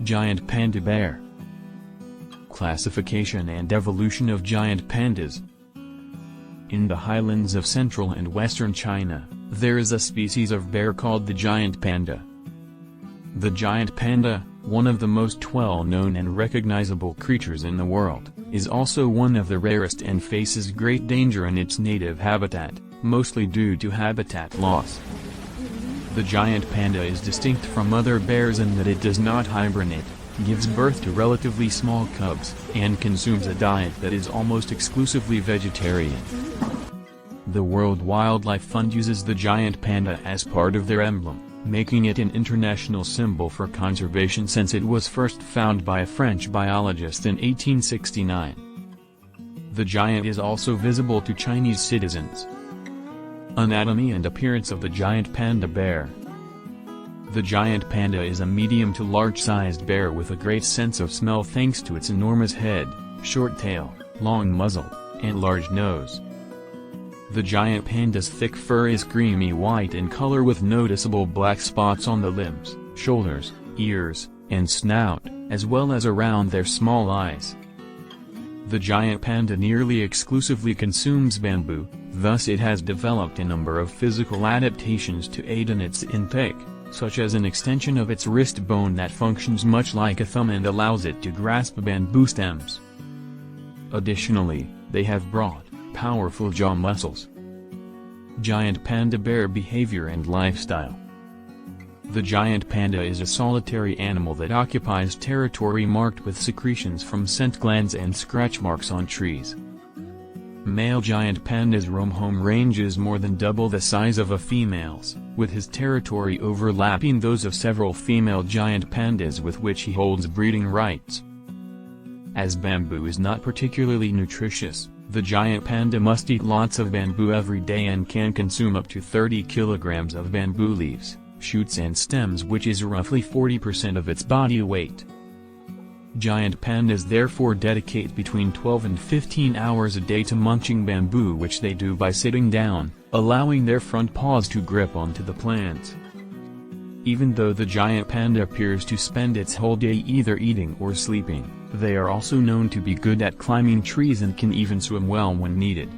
Giant panda bear. Classification and evolution of giant pandas. In the highlands of central and western China, there is a species of bear called the giant panda. The giant panda, one of the most well-known and recognizable creatures in the world, is also one of the rarest and faces great danger in its native habitat, mostly due to habitat loss. The giant panda is distinct from other bears in that it does not hibernate, gives birth to relatively small cubs, and consumes a diet that is almost exclusively vegetarian. The World Wildlife Fund uses the giant panda as part of their emblem, making it an international symbol for conservation since it was first found by a French biologist in 1869. The giant is also visible to Chinese citizens. Anatomy and appearance of the giant panda bear. The giant panda is a medium to large-sized bear with a great sense of smell thanks to its enormous head, short tail, long muzzle, and large nose. The giant panda's thick fur is creamy white in color with noticeable black spots on the limbs, shoulders, ears, and snout, as well as around their small eyes. The giant panda nearly exclusively consumes bamboo, thus it has developed a number of physical adaptations to aid in its intake, such as an extension of its wrist bone that functions much like a thumb and allows it to grasp bamboo stems. Additionally, they have broad, powerful jaw muscles. Giant panda bear behavior and lifestyle. The giant panda is a solitary animal that occupies territory marked with secretions from scent glands and scratch marks on trees. Male giant pandas roam home ranges more than double the size of a female's, with his territory overlapping those of several female giant pandas with which he holds breeding rights. As bamboo is not particularly nutritious, the giant panda must eat lots of bamboo every day and can consume up to 30 kilograms of bamboo leaves, shoots and stems, which is roughly 40% of its body weight. Giant pandas therefore dedicate between 12 and 15 hours a day to munching bamboo, which they do by sitting down, allowing their front paws to grip onto the plants. Even though the giant panda appears to spend its whole day either eating or sleeping, they are also known to be good at climbing trees and can even swim well when needed.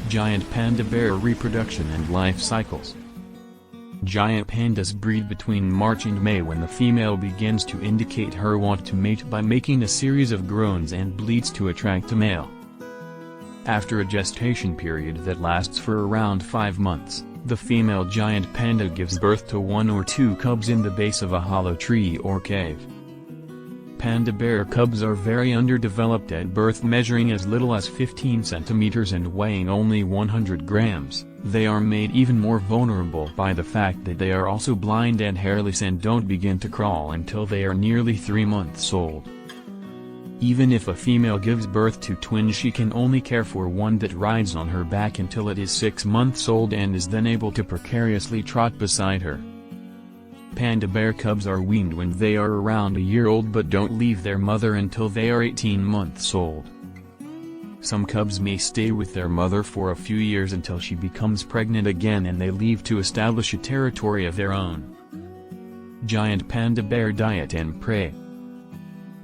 Giant panda bear reproduction and life cycles. Giant pandas breed between March and May, when the female begins to indicate her want to mate by making a series of groans and bleats to attract a male. After a gestation period that lasts for around 5 months, the female giant panda gives birth to 1 or 2 cubs in the base of a hollow tree or cave. Panda bear cubs are very underdeveloped at birth, measuring as little as 15 centimeters and weighing only 100 grams. They are made even more vulnerable by the fact that they are also blind and hairless and don't begin to crawl until they are nearly 3 months old. Even if a female gives birth to twins, she can only care for one that rides on her back until it is 6 months old and is then able to precariously trot beside her. Panda bear cubs are weaned when they are around a year old but don't leave their mother until they are 18 months old. Some cubs may stay with their mother for a few years until she becomes pregnant again and they leave to establish a territory of their own. Giant panda bear diet and prey.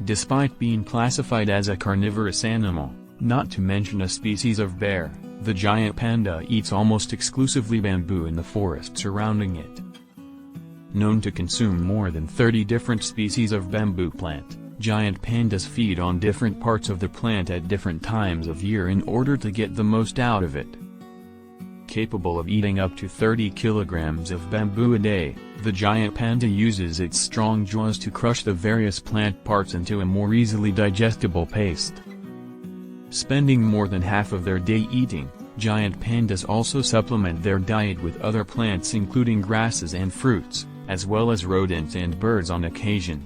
Despite being classified as a carnivorous animal, not to mention a species of bear, the giant panda eats almost exclusively bamboo in the forest surrounding it. Known to consume more than 30 different species of bamboo plant, giant pandas feed on different parts of the plant at different times of year in order to get the most out of it. Capable of eating up to 30 kilograms of bamboo a day, the giant panda uses its strong jaws to crush the various plant parts into a more easily digestible paste. Spending more than half of their day eating, giant pandas also supplement their diet with other plants including grasses and fruits, as well as rodents and birds on occasion.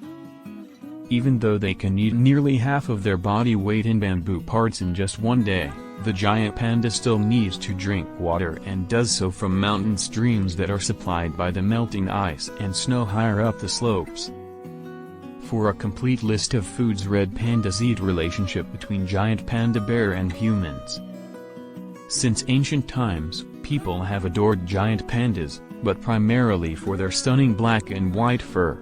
Even though they can eat nearly half of their body weight in bamboo parts in just one day, the giant panda still needs to drink water and does so from mountain streams that are supplied by the melting ice and snow higher up the slopes. For a complete list of foods red pandas eat. Relationship between giant panda bear and humans. Since ancient times, people have adored giant pandas, but primarily for their stunning black and white fur.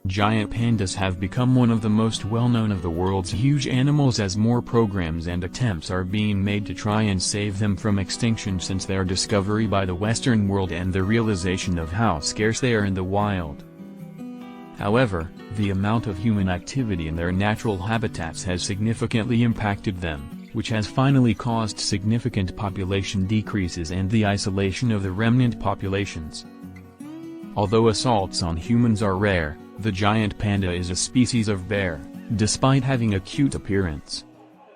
Giant pandas have become one of the most well-known of the world's huge animals, as more programs and attempts are being made to try and save them from extinction since their discovery by the Western world and the realization of how scarce they are in the wild. However, the amount of human activity in their natural habitats has significantly impacted them, which has finally caused significant population decreases and the isolation of the remnant populations. Although assaults on humans are rare, the giant panda is a species of bear, despite having a cute appearance.